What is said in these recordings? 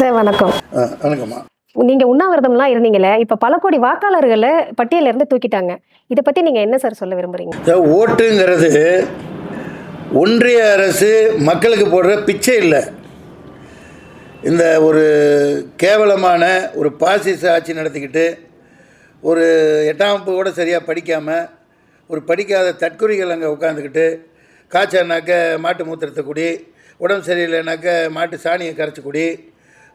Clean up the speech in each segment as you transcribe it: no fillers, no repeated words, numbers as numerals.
Sir வணக்கம். வணக்கம்மா. நீங்க உண்ணாவிரதம்லாம் இருந்தீங்களே, இப்ப பல கோடி வாக்காளர்கள பட்டியல்ல இருந்து தூக்கிட்டாங்க. இத பத்தி நீங்க என்ன சார் சொல்ல விரும்புறீங்க? ஓட்டுங்கிறது ஒன்றிய அரசு மக்களுக்கு போடுற பிச்சை இல்லை. இந்த ஒரு கேவலமான ஒரு பாசிச ஆட்சி நடத்திக்கிட்டு ஒரு 8ஆம் வகுப்பு கூட சரியாக படிக்காமல் ஒரு படிக்காத தற்குறிகள் அங்கே உட்காந்துக்கிட்டு காய்ச்சல்னாக்க மாட்டு மூத்திரத்தை குடி, உடம்பு சரியில்லைனாக்க மாட்டு சாணியை கரைச்சி குடி,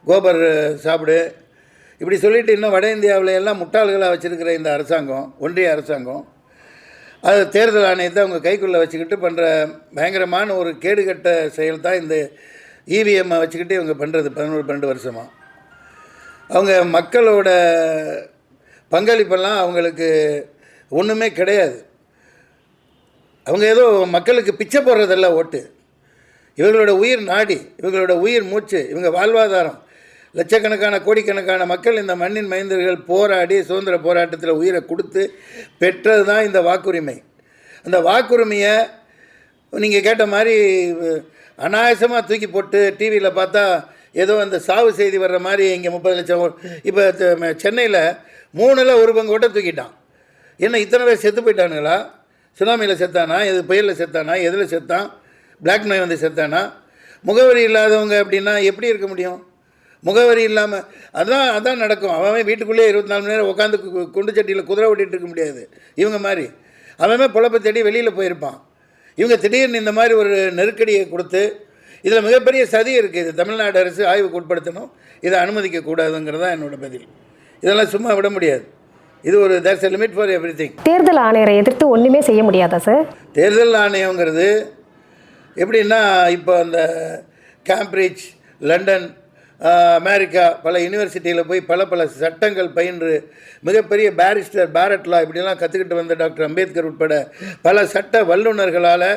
கோபர் சாப்பிடு, இப்படி சொல்லிட்டு இன்னும் வட இந்தியாவில் எல்லாம் முட்டாள்களாக வச்சுருக்கிற இந்த அரசாங்கம், ஒன்றிய அரசாங்கம், அது தேர்தல் ஆணையத்தை அவங்க கைக்குள்ளே வச்சுக்கிட்டு பண்ணுற பயங்கரமான ஒரு கேடுகட்ட செயல் தான் இந்த இவிஎம்மை வச்சுக்கிட்டு இவங்க பண்ணுறது 11-12 வருஷமாக. அவங்க மக்களோட பங்களிப்பெல்லாம் அவங்களுக்கு ஒன்றுமே கிடையாது. அவங்க ஏதோ மக்களுக்கு பிச்சை போடுறதல்ல ஓட்டு. இவங்களோட உயிர் நாடி, இவங்களோட உயிர் மூச்சு, இவங்க வாழ்வாதாரம். லட்சக்கணக்கான கோடிக்கணக்கான மக்கள் இந்த மண்ணின் மைந்தர்கள் போராடி சுதந்திர போராட்டத்தில் உயிரை கொடுத்து பெற்றது தான் இந்த வாக்குரிமை. அந்த வாக்குரிமையை நீங்கள் கேட்ட மாதிரி அனாயசமாக தூக்கி போட்டு டிவியில் பார்த்தா ஏதோ அந்த சாவு செய்தி வர்ற மாதிரி இங்கே 30 லட்சம். இப்போ சென்னையில் 3ல் 1 பங்கு ஓட்ட தூக்கிட்டான். என்ன இத்தனை பேர் செத்து போயிட்டானுங்களா? சுனாமியில் செத்தானா, எது புயலில் செத்தானா, எதில் செத்தான், பிளாக் நோய் வந்து செத்தானா? முகவரி இல்லாதவங்க அப்படின்னா எப்படி இருக்க முடியும்? முகவரி இல்லாமல் அதான் நடக்கும். அவன் வீட்டுக்குள்ளேயே 24 மணி நேரம் உட்காந்து குண்டு சட்டியில் குதிரை ஓட்டிகிட்டு இருக்க முடியாது. இவங்க மாதிரி அவன் பொழப்பை தேடி வெளியில் போயிருப்பான். இவங்க திடீர்னு இந்த மாதிரி ஒரு நெருக்கடியை கொடுத்து, இதில் மிகப்பெரிய சதி இருக்குது. இது தமிழ்நாடு அரசு ஆய்வுக்கு உட்படுத்தணும், இதை அனுமதிக்கக்கூடாதுங்கிறது தான் என்னோடய பதில். இதெல்லாம் சும்மா விட முடியாது. இது ஒரு there's a limit for everything. தேர்தல் ஆணையரை எதிர்த்து ஒன்றுமே செய்ய முடியாதா சார்? தேர்தல் ஆணையங்கிறது எப்படின்னா, இப்போ அந்த கேம்பிரிட்ஜ், லண்டன், அமெரிக்கா பல யூனிவர்சிட்டியில் போய் பல சட்டங்கள் பயின்று மிகப்பெரிய பேரிஸ்டர், பேரட்லா இப்படிலாம் கற்றுக்கிட்டு வந்த டாக்டர் அம்பேத்கர் உட்பட பல சட்ட வல்லுநர்களால்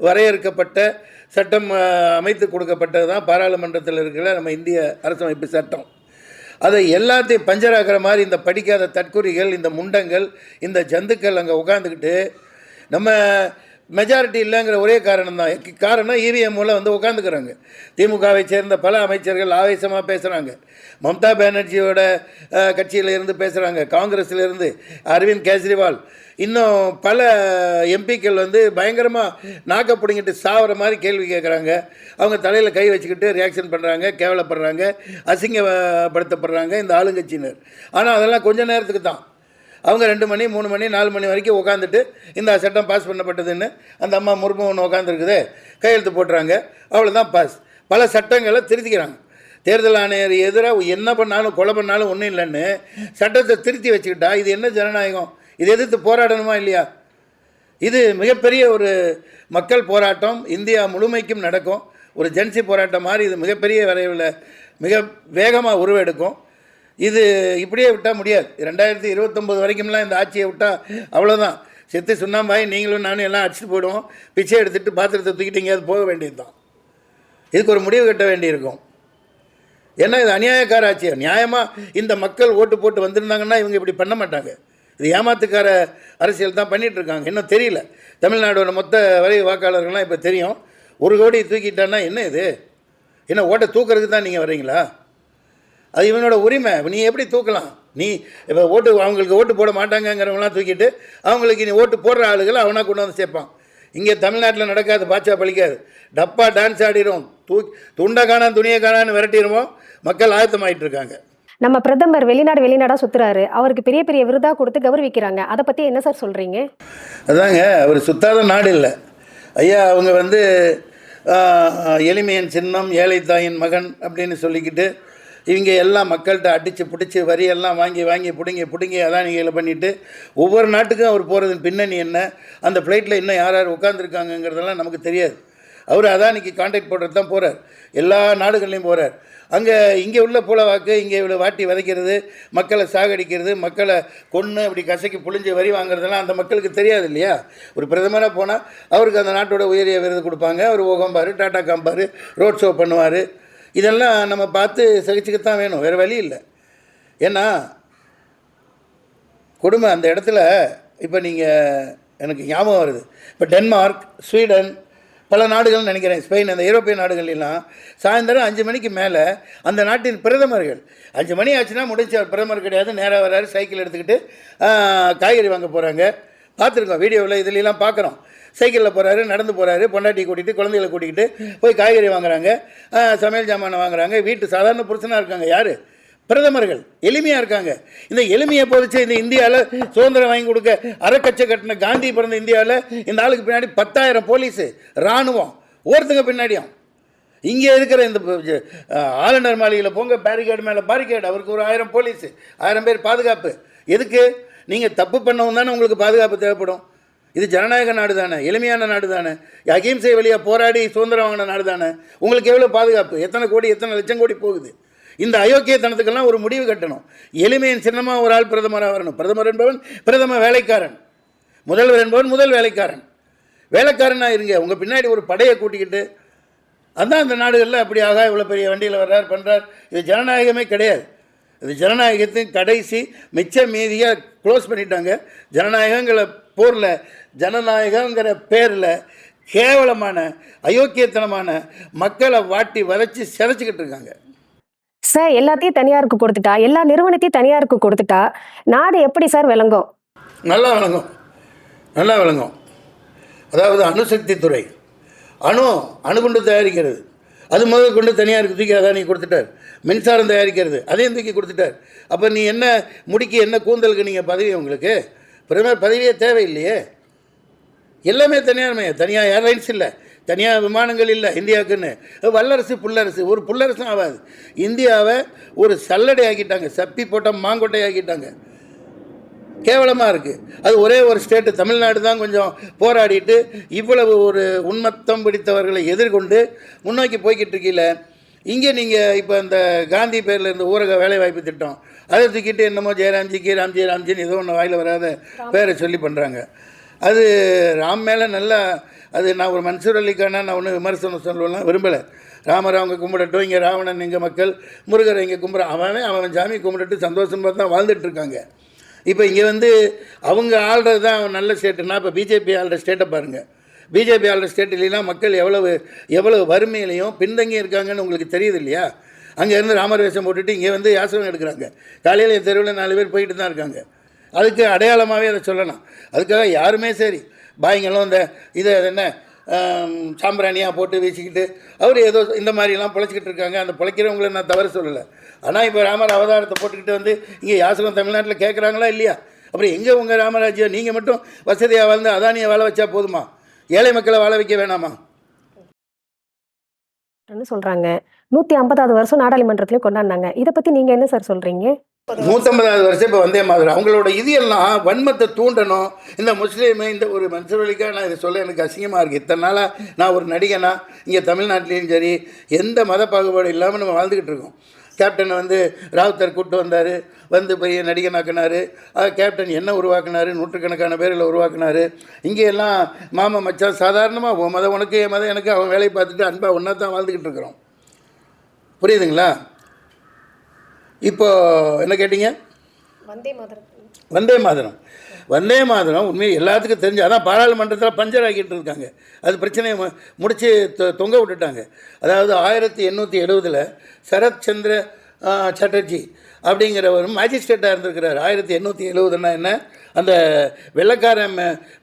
வரையறுக்கப்பட்ட சட்டம் அமைத்து கொடுக்கப்பட்டது தான் பாராளுமன்றத்தில் இருக்கிற நம்ம இந்திய அரசமைப்பு சட்டம். அதை எல்லாத்தையும் பஞ்சராக்கிற மாதிரி இந்த படிக்காத தற்குறிகள், இந்த முண்டங்கள், இந்த ஜந்துக்கள் அங்கே உட்காந்துக்கிட்டு நம்ம மெஜாரிட்டி இல்லைங்கிற ஒரே காரணம் இவிஎம் மூலம் வந்து உட்காந்துக்கிறாங்க. திமுகவை சேர்ந்த பல அமைச்சர்கள் ஆவேசமாக பேசுகிறாங்க. மம்தா பானர்ஜியோட கட்சியில் இருந்து பேசுகிறாங்க, காங்கிரஸில் இருந்து அரவிந்த் கெஜ்ரிவால், இன்னும் பல எம்பிக்கள் வந்து பயங்கரமாக நாக்க பிடிங்கிட்டு சாவர மாதிரி கேள்வி கேட்குறாங்க. அவங்க தலையில் கை வச்சுக்கிட்டு ரியாக்ஷன் பண்ணுறாங்க, கேவலப்படுறாங்க, அசிங்கப்படுத்தப்படுறாங்க இந்த ஆளுங்கட்சியினர். ஆனால் அதெல்லாம் கொஞ்சம் நேரத்துக்கு தான். அவங்க 2 மணி 3 மணி 4 மணி வரைக்கும் உட்காந்துட்டு இந்த சட்டம் பாஸ் பண்ணப்பட்டதுன்னு அந்த அம்மா முர்மு ஒன்று உட்காந்துருக்குது, கையெழுத்து போட்டுறாங்க, அவ்வளோதான் பாஸ். பல சட்டங்களை திருத்திக்கிறாங்க. தேர்தல் ஆணையர் எதிராக என்ன பண்ணாலும் கொலை பண்ணாலும் ஒன்றும் இல்லைன்னு சட்டத்தை திருத்தி வச்சுக்கிட்டா இது என்ன ஜனநாயகம்? இது எதிர்த்து போராடணுமா இல்லையா? இது மிகப்பெரிய ஒரு மக்கள் போராட்டம் இந்தியா முழுமைக்கும் நடக்கும். ஒரு ஜன்சி போராட்டம் மாதிரி இது மிகப்பெரிய விரைவில் மிக வேகமாக உருவெடுக்கும். இது இப்படியே விட்டால் முடியாது. 2029 வரைக்கும்லாம் இந்த ஆட்சியை விட்டால் அவ்வளோதான். செத்து சுண்ணாம்பாய் நீங்களும் நானும் எல்லாம் அடிச்சுட்டு போயிடுவோம். பிச்சை எடுத்துகிட்டு பாத்திரத்தை தூக்கிட்டு அது போக வேண்டியது தான். இதுக்கு ஒரு முடிவு கட்ட வேண்டியிருக்கும். ஏன்னா இது அநியாயக்கார ஆட்சி. நியாயமாக இந்த மக்கள் ஓட்டு போட்டு வந்திருந்தாங்கன்னா இவங்க இப்படி பண்ண மாட்டாங்க. இது ஏமாத்துக்கார அரசியல் தான் பண்ணிகிட்ருக்காங்க. இன்னும் தெரியல. தமிழ்நாடோட மொத்த வரை வாக்காளர்கள்லாம் இப்போ தெரியும். 1 கோடி தூக்கிட்டான்னா என்ன இது? என்ன ஓட்டை தூக்கிறதுக்கு தான் நீங்கள் வர்றீங்களா? அது இவனோட உரிமை. நீ எப்படி தூக்கலாம்? நீ இப்போ அவங்களுக்கு ஓட்டு போட மாட்டாங்கங்கிறவங்களாம் தூக்கிட்டு அவங்களுக்கு நீ ஓட்டு போடுற ஆளுகளை அவனாக கொண்டு வந்து சேர்ப்பான். இங்கே தமிழ்நாட்டில் நடக்காது, பாச்சா பழிக்காது. டப்பா டான்ஸ் ஆடிடும், துண்டை காணான் துணியை காணான்னு விரட்டிடுவோம். மக்கள் ஆயத்தமாயிட்டு இருக்காங்க. நம்ம பிரதமர் வெளிநாடாக சுற்றுறாரு, அவருக்கு பெரிய பெரிய விருதாக கொடுத்து கௌரவிக்கிறாங்க. அதை பற்றி என்ன சார் சொல்கிறீங்க? அதாங்க, அவர் சுத்தாத நாடு இல்லை ஐயா. அவங்க வந்து எளிமையின் சின்னம், ஏழை தாயின் மகன் அப்படின்னு சொல்லிக்கிட்டு இவங்க எல்லாம் மக்கள்கிட்ட அடித்து பிடிச்சி வரியெல்லாம் வாங்கி பிடுங்கி அதானிகளை பண்ணிவிட்டு ஒவ்வொரு நாட்டுக்கும் அவர் போகிறதுன்னு பின்னணி என்ன, அந்த ஃப்ளைட்டில் இன்னும் யார் உட்காந்துருக்காங்கங்கிறதெல்லாம் நமக்கு தெரியாது. அவர் அதானிக்கு கான்டாக்ட் போடுறது தான் போகிறார். எல்லா நாடுகள்லையும் போகிறார். அங்கே இங்கே உள்ள புலவாக்கு, இங்கே இவ்வளோ வாட்டி விதைக்கிறது, மக்களை சாகடிக்கிறது, மக்களை கொன்று அப்படி கசக்கி புழிஞ்சு வரி வாங்குறதெல்லாம் அந்த மக்களுக்கு தெரியாது இல்லையா? ஒரு பிரதமராக போனால் அவருக்கு அந்த நாட்டோட உயரிய விருது கொடுப்பாங்க. அவர் ஓகம்பார், டாட்டா காம்பார், ரோட் ஷோ பண்ணுவார். இதெல்லாம் நம்ம பார்த்து சகிச்சுக்கத்தான் வேணும், வேறு வழி இல்லை. ஏன்னா கொடுமை அந்த இடத்துல. இப்போ நீங்கள் எனக்கு ஞாபகம் வருது, இப்போ டென்மார்க், ஸ்வீடன், பல நாடுகள்னு நினைக்கிறேன், ஸ்பெயின், அந்த ஐரோப்பிய நாடுகள்லாம் சாயந்தரம் 5 மணிக்கு மேலே அந்த நாட்டின் பிரதமர்கள் 5 மணி ஆச்சுன்னா முடிச்சு, அவர் பிரதமர் கிடையாது, நேராக வர்றாரு, சைக்கிள் எடுத்துக்கிட்டு காய்கறி வாங்க போகிறாங்க. பார்த்துருக்கோம் வீடியோவில், இதுலாம் பார்க்குறோம். சைக்கிளில் போகிறாரு, நடந்து போகிறாரு, பொண்டாட்டி கூட்டிகிட்டு குழந்தைகளை கூட்டிகிட்டு போய் காய்கறி வாங்குறாங்க, சமையல் சாமானை வாங்குறாங்க. வீட்டு சாதாரண புருஷனாக இருக்காங்க யார்? பிரதமர்கள். எளிமையாக இருக்காங்க. இந்த எளிமையை பொறுத்து இந்த இந்தியாவில் சுதந்திரம் வாங்கி கொடுக்க அறக்கச்சை கட்டின காந்தி பிறந்த இந்தியாவில் இந்த ஆளுக்கு பின்னாடி 10,000 போலீஸு, இராணுவம், ஒருத்தங்க பின்னாடியும். இங்கே இருக்கிற இந்த ஆளுநர் மாளிகையில் போங்க, பேரிகேடு மேலே பேரிகேடு, அவருக்கு ஒரு 1000 போலீஸு, 1000 பேர் பாதுகாப்பு. எதுக்கு? நீங்கள் தப்பு பண்ணவும் தானே உங்களுக்கு பாதுகாப்பு தேவைப்படும். இது ஜனநாயக நாடு தானே, எளிமையான நாடு தானே, அகிம்சை வழியாக போராடி சுதந்திரம் வாங்கின நாடு தானே. உங்களுக்கு எவ்வளோ பாதுகாப்பு? எத்தனை கோடி, எத்தனை லட்சம் கோடி போகுது? இந்த அயோக்கியத்தனத்துக்கெல்லாம் ஒரு முடிவு கட்டணும். எளிமையின் சின்னமாக ஒரு ஆள் பிரதமராக வரணும். பிரதமர் என்பவன் பிரதம வேலைக்காரன், முதல்வர் என்பவன் முதல் வேலைக்காரன். வேலைக்காரனாக இருங்க. உங்கள் பின்னாடி ஒரு படையை கூட்டிக்கிட்டு, அதுதான் அந்த நாடுகளில் அப்படி ஆகா இவ்வளோ பெரிய வண்டியில் வர்றார் பண்ணுறார். இது ஜனநாயகமே கிடையாது. இது ஜனநாயகத்தின் கடைசி மிச்ச மீதியாக க்ளோஸ் பண்ணிட்டாங்க. ஜனநாயகங்கிற போரில், ஜனநாயகங்கிற பேரில் கேவலமான அயோக்கியத்தனமான மக்களை வாட்டி வளைச்சி சிதைச்சிக்கிட்டு இருக்காங்க. சார், எல்லாத்தையும் தனியாருக்கு கொடுத்துட்டா, எல்லா நிறுவனத்தையும் தனியாருக்கு கொடுத்துட்டா நாடு எப்படி சார் விளங்கும்? நல்லா விளங்கும், நல்லா விளங்கும். அதாவது அணுசக்தி துறை, அணுகுண்டு தயாரிக்கிறது, அது முதல் கொண்டு தனியாருக்கு தூக்கி அதானி கொடுத்துட்டார். மின்சாரம் தயாரிக்கிறது அதையும் தூக்கி கொடுத்துட்டார். அப்போ நீ என்ன முடிக்கு, என்ன கூந்தலுக்கு நீங்கள் பதவி? உங்களுக்கு பிரதமர் பதவியே தேவையில்லையே. எல்லாமே தனியார்மையா. தனியார் ஏர்லைன்ஸ் இல்லை, தனியார் விமானங்கள் இல்லை இந்தியாவுக்குன்னு. வல்லரசு புல்லரசு, ஒரு புல்லரசும் ஆகாது. இந்தியாவை ஒரு சல்லடை ஆக்கிட்டாங்க, சப்பி போட்ட மாங்கொட்டை ஆக்கிட்டாங்க. கேவலமாக இருக்குது. அது ஒரே ஒரு ஸ்டேட்டு தமிழ்நாடு தான் கொஞ்சம் போராடிட்டு இவ்வளவு ஒரு உன்மத்தம் பிடித்தவர்களை எதிர்கொண்டு முன்னோக்கி போய்கிட்டு இருக்கீங்கள. இங்கே நீங்கள் இப்போ இந்த காந்தி பேரில் இருந்த ஊரக வேலைவாய்ப்பு திட்டம், அதை தூக்கிட்டு என்னமோ ஜெயராம்ஜிக்கு ராம்ஜின்னு ஏதோ ஒன்று வாயில் வராத பேரை சொல்லி பண்ணுறாங்க. அது ராம் மேலே நல்லா, அது நான் ஒரு மன்சூர் அலிக்கான நான் ஒன்றும் விமர்சனம் சொல்லலாம் விரும்பலை. ராமர் அவங்க கும்பிடட்டும், இங்கே ராவணன் எங்கள் மக்கள், முருகரை இங்கே கும்பிட்றான், அவன் சாமி கும்பிட்டுட்டு சந்தோஷமாக தான் வாழ்ந்துட்டுருக்காங்க. இப்போ இங்கே அவங்க ஆள்றது தான் நல்ல ஸ்டேட்டுன்னா, இப்போ பிஜேபி ஆள்ற ஸ்டேட்டை பாருங்கள். பிஜேபி ஆள்ற ஸ்டேட்டிலாம் மக்கள் எவ்வளவு வறுமையிலையும் பின்தங்கி இருக்காங்கன்னு உங்களுக்கு தெரியுது இல்லையா? அங்கேருந்து ராமர் வேஷம் போட்டுட்டு இங்கே யாசகம் எடுக்கிறாங்க. காலையில் என் தெருவில் 4 பேர் போயிட்டு தான் இருக்காங்க. அதுக்கு அடையாளமாகவே அதை சொல்லலாம். அதுக்காக யாருமே சரி பாய்ங்களும் இதை என்ன சாம்பிராணியாக போட்டு வீசிக்கிட்டு அவர் ஏதோ இந்த மாதிரிலாம் பிழைச்சிக்கிட்டு இருக்காங்க. அந்த பிழைக்கிறவங்களை நான் தவறு சொல்லலை. ஆனால் இப்போ ராமர் அவதாரத்தை போட்டுக்கிட்டு இங்கே யாசகம் தமிழ்நாட்டில் கேட்குறாங்களா இல்லையா? அப்புறம் எங்கே உங்கள் ராமராஜ்யம்? நீங்கள் மட்டும் வசதியாக வாழ்ந்து அதானியை வாழ வச்சா போதுமா? ஏழை மக்களை வாழ வைக்க வேணாமா? சொல்கிறாங்க 150வது வருஷம் நாடாளுமன்றத்திலையும் கொண்டாடினாங்க. இதை பற்றி நீங்கள் என்ன சார் சொல்கிறீங்க? 150வது வருஷம் இப்போ வந்தே மாதிரி அவங்களோட இது எல்லாம் வன்மத்தை தூண்டணும். இந்த முஸ்லீமு, இந்த ஒரு மன்சூரலிக்காக நான் இதை சொல்ல எனக்கு அசிங்கமாக இருக்குது. இத்தனை நாளாக நான் ஒரு நடிகனா இங்கே தமிழ்நாட்டிலையும் சரி எந்த மத பாகுபாடு இல்லாமல் நம்ம வாழ்ந்துக்கிட்டு இருக்கோம். கேப்டன் ராவுத்தர் கூப்பிட்டு வந்தார், போய் நடிகனாக்கினார். கேப்டன் என்ன உருவாக்குனார்? நூற்றுக்கணக்கான பேரில் உருவாக்குனார். இங்கே எல்லாம் மாமா மச்சான் சாதாரணமாக உன் மதம் உனக்கு, என் மதம் எனக்கு, அவன் வேலையை பார்த்துட்டு அன்பாக ஒன்றா தான் வாழ்ந்துக்கிட்டு இருக்கிறோம். புரியுதுங்களா? இப்போ என்ன கேட்டீங்க? வந்தே மாதரம் உண்மையை எல்லாத்துக்கும் தெரிஞ்சு, அதான் பாராளுமன்றத்தில் பஞ்சர் ஆக்கிட்டு இருக்காங்க. அது பிரச்சனையை முடித்து தொங்க விட்டுட்டாங்க. அதாவது 1870 சரத் சந்திர சாட்டர்ஜி அப்படிங்கிறவரும் மேஜிஸ்ட்ரேட்டாக இருந்திருக்கிறார். 1870ன்னா என்ன? அந்த வெள்ளைக்கார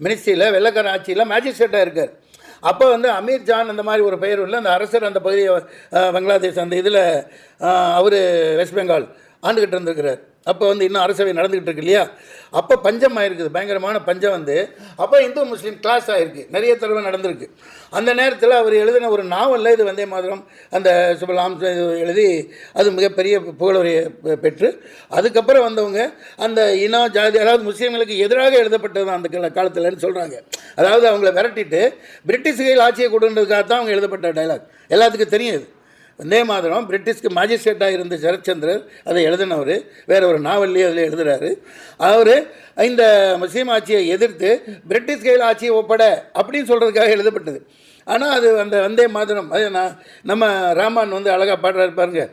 மினிஸ்ட்ரியில், வெள்ளைக்கார ஆட்சியில் மேஜிஸ்ட்ரேட்டாக இருக்கார். அப்போ அமீர் ஜான் அந்த மாதிரி ஒரு பெயர் உள்ள அந்த அரசர் அந்த பகுதியை பங்களாதேஷ் அந்த இதில் அவர் வெஸ்ட் பெங்கால் ஆண்டுகிட்டு இருந்திருக்கிறார். அப்போ இன்னும் அரசவை நடந்துக்கிட்டு இருக்கு இல்லையா? அப்போ பஞ்சம் ஆகிருக்குது, பயங்கரமான பஞ்சம். அப்போ இந்து முஸ்லீம் கிளாஸ் ஆகிருக்கு, நிறைய தடவை நடந்திருக்கு. அந்த நேரத்தில் அவர் எழுதின ஒரு நாவலில் இது வந்தே மாதிரம் அந்த சுபலாம் எழுதி அது மிகப்பெரிய புகழுரையை பெற்று அதுக்கப்புறம் வந்தவங்க அந்த இனம் ஜாதி, அதாவது முஸ்லீம்களுக்கு எதிராக எழுதப்பட்டது அந்த காலத்தில்னு சொல்கிறாங்க. அதாவது அவங்கள விரட்டிட்டு பிரிட்டிஷ்கள் ஆட்சியை கொடுன்றதுக்காக தான் அவங்க எழுதப்பட்ட டைலாக் எல்லாத்துக்கும் தெரியும். இது வந்தே மாதிரம் பிரிட்டிஷ்க்கு மேஜிஸ்ட்ரேட்டாக இருந்த சரத்சந்திரர் அதை எழுதினவர். வேறு ஒரு நாவல்லையே அதில் எழுதுகிறாரு. அவர் இந்த முஸ்லீம் ஆட்சியை எதிர்த்து பிரிட்டிஷ் கையில் ஆட்சியை ஒப்பட அப்படின்னு சொல்கிறதுக்காக எழுதப்பட்டது. ஆனால் அது அந்த வந்தே மாதிரம் அது நம்ம ராமான் அழகாக பாடுறாரு பாருங்க,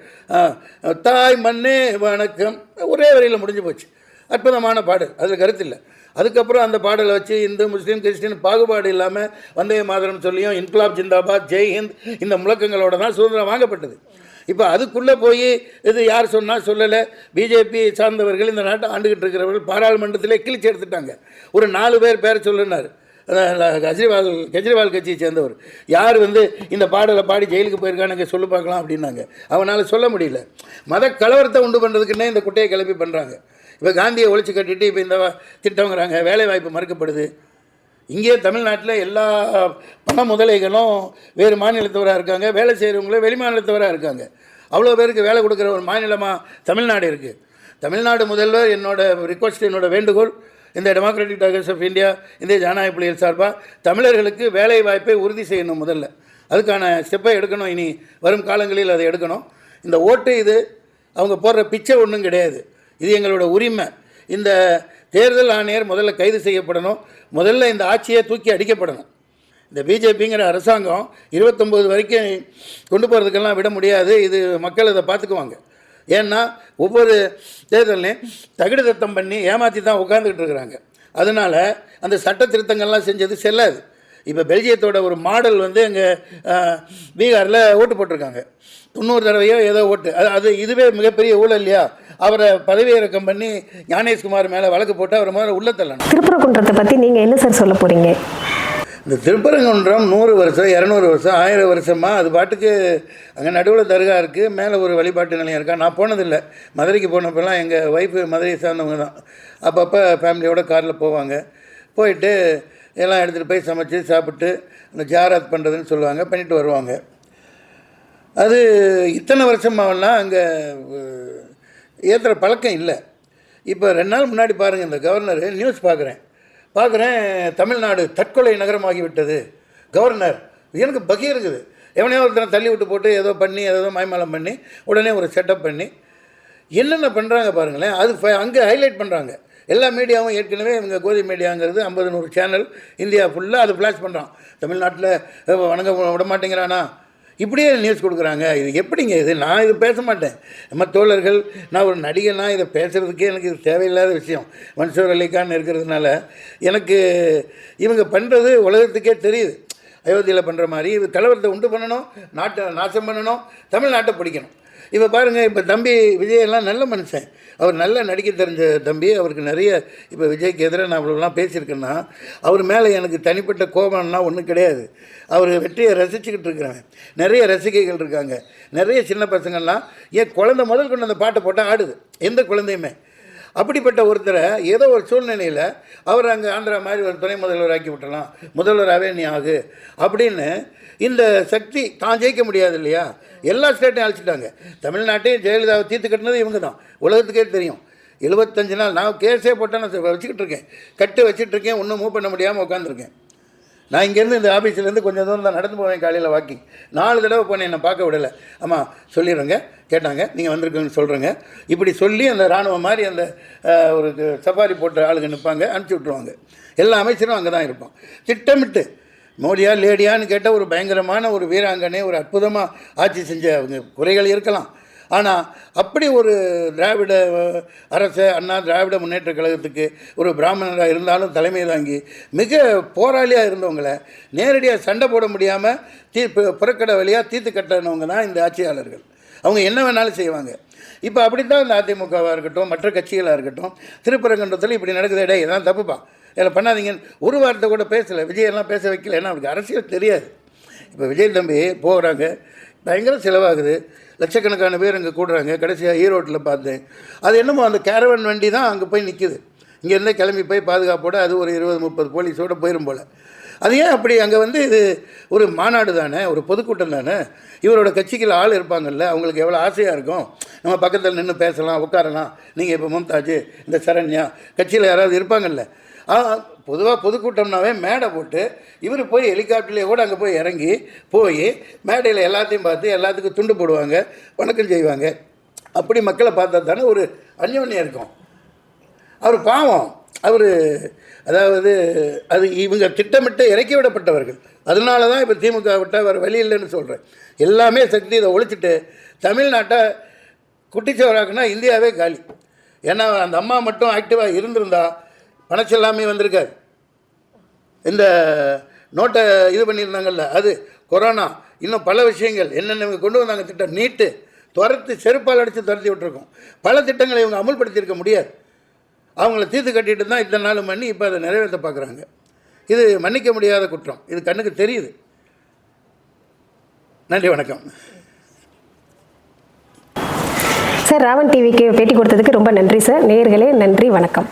தாய் மண்ணே வணக்கம், ஒரே வரியில் முடிஞ்சு போச்சு. அற்புதமான பாடல், அதில் கருத்து இல்லை. அதுக்கப்புறம் அந்த பாடலை வச்சு இந்து முஸ்லீம் கிறிஸ்டின் பாகுபாடு இல்லாமல் வந்தே மாதரம் சொல்லியும் இன்குலாப் ஜிந்தாபாத் ஜெய் ஹிந்த் இந்த முழக்கங்களோட தான் சுதந்திரம் வாங்கப்பட்டது. இப்போ அதுக்குள்ளே போய் இது யார் சொன்னால் சொல்லலை, பிஜேபி சார்ந்தவர்கள் இந்த நாட்டை ஆண்டுகிட்டு இருக்கிறவர்கள் பாராளுமன்றத்திலே கிழிச்சு எடுத்துட்டாங்க. ஒரு 4 பேர் சொல்லுனார், கெஜ்ரிவால் கட்சியை சேர்ந்தவர். யார் இந்த பாடலை பாடி ஜெயிலுக்கு போயிருக்கானுங்க சொல்லு பார்க்கலாம் அப்படின்னாங்க. அவனால் சொல்ல முடியல. மத கலவரத்தை உண்டு பண்ணுறதுக்குன்னே இந்த குட்டையை கிளப்பி பண்ணுறாங்க. இப்போ காந்தியை ஒழிச்சு கட்டிட்டு இப்போ இந்த திட்டங்கிறாங்க, வேலை வாய்ப்பு மறுக்கப்படுது. இங்கே தமிழ்நாட்டில் எல்லா பண முதலைகளும் வேறு மாநிலத்தவராக இருக்காங்க, வேலை செய்கிறவங்களும் வெளி மாநிலத்தவராக இருக்காங்க. அவ்வளோ பேருக்கு வேலை கொடுக்குற ஒரு மாநிலமாக தமிழ்நாடு இருக்குது. தமிழ்நாடு முதல்வர் என்னோட ரிக்வஸ்ட், என்னோட வேண்டுகோள், இந்த டெமோக்ராட்டிக் டைகர்ஸ் ஆஃப் இந்தியா, இந்திய ஜனநாயக புலிகள் சார்பாக தமிழர்களுக்கு வேலை வாய்ப்பை உறுதி செய்யணும். முதல்ல அதுக்கான ஸ்டெப்பை எடுக்கணும். இனி வரும் காலங்களில் அதை எடுக்கணும். இந்த ஓட்டு இது அவங்க போடுற பிச்சை ஒன்றும் கிடையாது. இது எங்களோட உரிமை. இந்த தேர்தல் ஆணையர் முதல்ல கைது செய்யப்படணும். முதல்ல இந்த ஆட்சியை தூக்கி அடிக்கப்படணும். இந்த பிஜேபிங்கிற அரசாங்கம் 29 வரைக்கும் கொண்டு போகிறதுக்கெல்லாம் விட முடியாது. இது மக்கள் இதை பார்த்துக்குவாங்க. ஏன்னா ஒவ்வொரு தேர்தலையும் தகுடு தத்தம் பண்ணி ஏமாற்றி தான் உட்காந்துக்கிட்டு இருக்கிறாங்க. அதனால் அந்த சட்ட திருத்தங்கள்லாம் செஞ்சது செல்லாது. இப்போ பெல்ஜியத்தோட ஒரு மாடல் எங்கள் பீகாரில் ஓட்டு போட்டிருக்காங்க. 90 தடவையோ ஏதோ ஓட்டு. அது இதுவே மிகப்பெரிய ஊழல் இல்லையா? அவரை பதவி இறக்கம் பண்ணி ஞானேஷ்குமார் மேலே வழக்கு போட்டு அவரை முதல்ல உள்ள தள்ளணும். திருப்பரங்குன்றத்தை பற்றி நீங்கள் என்ன சார் சொல்ல போகிறீங்க? இந்த திருப்பரங்குன்றம் 100 வருஷம் 200 வருஷம் 1000 வருஷமாக அது பாட்டுக்கு அங்கே நடுவில் தர்கா இருக்குது, மேலே ஒரு வழிபாட்டு நிலையம் இருக்கா. நான் போனதில்லை. மதுரைக்கு போனப்பெல்லாம் எங்கள் ஒய்ஃபு மதுரையை சார்ந்தவங்க தான். அப்பப்போ ஃபேமிலியோட காரில் போவாங்க. போயிட்டு எல்லாம் எடுத்துகிட்டு போய் சமைச்சு சாப்பிட்டு அந்த ஜாராத் பண்ணுறதுன்னு சொல்லுவாங்க, பண்ணிட்டு வருவாங்க. அது இத்தனை வருஷமாகலாம் அங்கே ஏற்றுற பழக்கம் இல்லை. இப்போ 2 நாள் முன்னாடி பாருங்கள், இந்த கவர்னர் நியூஸ் பார்க்குறேன், தமிழ்நாடு தற்கொலை நகரமாகிவிட்டது. கவர்னர் எனக்கு பகி இருக்குது. எவனையோ ஒருத்தனை தள்ளி விட்டு போட்டு ஏதோ பண்ணி ஏதோ மாய்மாலம் பண்ணி உடனே ஒரு செட்டப் பண்ணி என்னென்ன பண்ணுறாங்க பாருங்களேன். அது அங்கே ஹைலைட் பண்ணுறாங்க. எல்லா மீடியாவும் ஏற்கனவே இவங்க கோதி மீடியாங்கிறது 50-100 சேனல் இந்தியா ஃபுல்லாக அது ஃப்ளாஷ் பண்ணுறான். தமிழ்நாட்டில் வணங்க விட மாட்டேங்கிறானா, இப்படியே நியூஸ் கொடுக்குறாங்க. இது எப்படிங்க இது? நான் இது பேச மாட்டேன். நம்ம தோழர்கள், நான் ஒரு நடிகனா இதை பேசுகிறதுக்கே எனக்கு இது தேவையில்லாத விஷயம். மன்சூர் அலிகான் இருக்கிறதுனால எனக்கு இவங்க பண்ணுறது உலகத்துக்கே தெரியுது. அயோத்தியில் பண்ணுற மாதிரி இது கலவரத்தை உண்டு பண்ணணும், நாட்டை நாசம் பண்ணணும், தமிழ்நாட்டை பிடிக்கணும். இப்போ பாருங்கள், இப்போ தம்பி விஜயெல்லாம் நல்ல மனுஷன், அவர் நல்லா நடிக்க தெரிஞ்ச தம்பி. அவருக்கு நிறைய இப்போ விஜய்க்கு எதிராக நான் இவ்வளோலாம் பேசியிருக்கேன்னா அவர் மேலே எனக்கு தனிப்பட்ட கோபம்னா ஒன்றும் கிடையாது. அவர் வெற்றியை ரசிச்சுக்கிட்டு இருக்கிறேன். நிறைய ரசிகைகள் இருக்காங்க, நிறைய சின்ன பசங்கள்லாம். ஏன் குழந்தை முதல் கொண்டு அந்த பாட்டை போட்டால் ஆடுது, எந்த குழந்தையுமே. அப்படிப்பட்ட ஒருத்தரை ஏதோ ஒரு சூழ்நிலையில் அவர் அங்கே ஆந்திரா மாதிரி ஒரு துணை முதல்வர் ஆக்கி விட்டலாம், முதல்வராகவே நீ ஆகு அப்படின்னு இந்த சக்தி தான் ஜெயிக்க முடியாது இல்லையா? எல்லா ஸ்டேட்டையும் அழைச்சிட்டாங்க. தமிழ்நாட்டையும் ஜெயலலிதாவை தீர்த்து கட்டினது இவங்க தான், உலகத்துக்கே தெரியும். 75 நாள் நான் கேஸே போட்டேன், நான் வச்சுக்கிட்டு இருக்கேன், கட்டு வச்சுட்ருக்கேன், ஒன்றும் மூவ் பண்ண முடியாமல் உட்காந்துருக்கேன். நான் இங்கேருந்து இந்த ஆஃபீஸ்லேருந்து கொஞ்சம் தூரம் தான் நடந்து போவேன். காலையில் வாக்கிங் 4 தடவை போனேன், என்னை பார்க்க விடலை. ஆமாம் சொல்லிடுறேங்க, கேட்டாங்க, நீங்கள் வந்திருக்கீங்கன்னு சொல்கிறேங்க. இப்படி சொல்லி அந்த இராணுவம் மாதிரி அந்த ஒரு சஃபாரி போட்ட ஆளுங்க நிற்பாங்க, அனுப்பிச்சி விட்ருவாங்க. எல்லா அமைச்சரும் அங்கே தான் இருப்பான். திட்டமிட்டு மோடியா லேடியான்னு கேட்டால் ஒரு பயங்கரமான ஒரு வீராங்கனை, ஒரு அற்புதமாக ஆட்சி செஞ்ச அவங்க குறைகள் இருக்கலாம். ஆனால் அப்படி ஒரு திராவிட அரசு, அண்ணா திராவிட முன்னேற்ற கழகத்துக்கு ஒரு பிராமணராக இருந்தாலும் தலைமை தாங்கி மிக போராளியாக இருந்தவங்களை நேரடியாக சண்டை போட முடியாமல் புறக்கடை வழியாக தீர்த்து கட்டினவங்க தான் இந்த ஆட்சியாளர்கள். அவங்க என்ன வேணாலும் செய்வாங்க. இப்போ அப்படி தான் இந்த அதிமுகவாக இருக்கட்டும், மற்ற கட்சிகளாக இருக்கட்டும், திருப்பரங்குன்றத்தில் இப்படி நடக்குது. இடையே இதான் தப்புப்பா, இதில் பண்ணாதீங்கன்னு ஒரு வார்த்தை கூட பேசலை. விஜயெல்லாம் பேச வைக்கல, ஏன்னா அவருக்கு அரசியல் தெரியாது. இப்போ விஜய் தம்பி போகிறாங்க, பயங்கர செலவாகுது, லட்சக்கணக்கான பேர் அங்கே கூடுறாங்க. கடைசியாக ஈரோட்டில் பார்த்தேன், அது என்னமோ அந்த கேரவன் வண்டி தான் அங்கே போய் நிற்குது. இங்கேருந்தே கிளம்பி போய் பாதுகாப்போடு அது ஒரு 20-30 போலீஸோடு போயிடும் போல். அது ஏன் அப்படி? அங்கே இது ஒரு மாநாடு தானே, ஒரு பொதுக்கூட்டம் தானே. இவரோட கட்சிகள் ஆள் இருப்பாங்கல்ல, அவங்களுக்கு எவ்வளோ ஆசையாக இருக்கும், நம்ம பக்கத்தில் நின்று பேசலாம், உட்காரலாம். நீங்கள் இப்போ மும்தாஜ், இந்த சரண்யா கட்சியில் யாராவது இருப்பாங்கல்ல. பொதுவாக பொதுக்கூட்டம்னாவே மேடை போட்டு இவர் போய் ஹெலிகாப்டர்லேயே கூட அங்கே போய் இறங்கி போய் மேடையில் எல்லாத்தையும் பார்த்து எல்லாத்துக்கும் துண்டு போடுவாங்க, வணக்கம் செய்வாங்க. அப்படி மக்களை பார்த்தா தானே ஒரு அந்யோன்யம் இருக்கும். அவர் பாவம், அவர் அதாவது அது இவங்க திட்டமிட்டு இறக்கி விடப்பட்டவர்கள். அதனால தான் இப்போ திமுக விட்டால் வேறு வழி இல்லைன்னு சொல்கிறேன். எல்லாமே சக்தி இதை ஒழிச்சிட்டு தமிழ்நாட்டை குட்டிச்சவராக்குனா இந்தியாவே காலி. ஏன்னா அந்த அம்மா மட்டும் ஆக்டிவாக இருந்திருந்தா பணச்செல்லாமே வந்திருக்காது. இந்த நோட்டை இது பண்ணியிருந்தாங்கல்ல, அது கொரோனா, இன்னும் பல விஷயங்கள் என்னென்ன இவங்க கொண்டு வந்தாங்க. திட்டம் நீட்டு துரத்து செருப்பால் அடித்து துரத்தி விட்டுருக்கோம். பல திட்டங்களை இவங்க அமுல்படுத்தியிருக்க முடியாது. அவங்கள தீர்த்து கட்டிட்டு தான் இத்தனை நாள் பண்ணி இப்போ அதை நிறைவேற்ற பார்க்குறாங்க. இது மன்னிக்க முடியாத குற்றம். இது கண்ணுக்கு தெரியுது. நன்றி, வணக்கம். சார், ராவன் டிவிக்கு பேட்டி கொடுத்ததுக்கு ரொம்ப நன்றி சார். நேயர்களே நன்றி, வணக்கம்.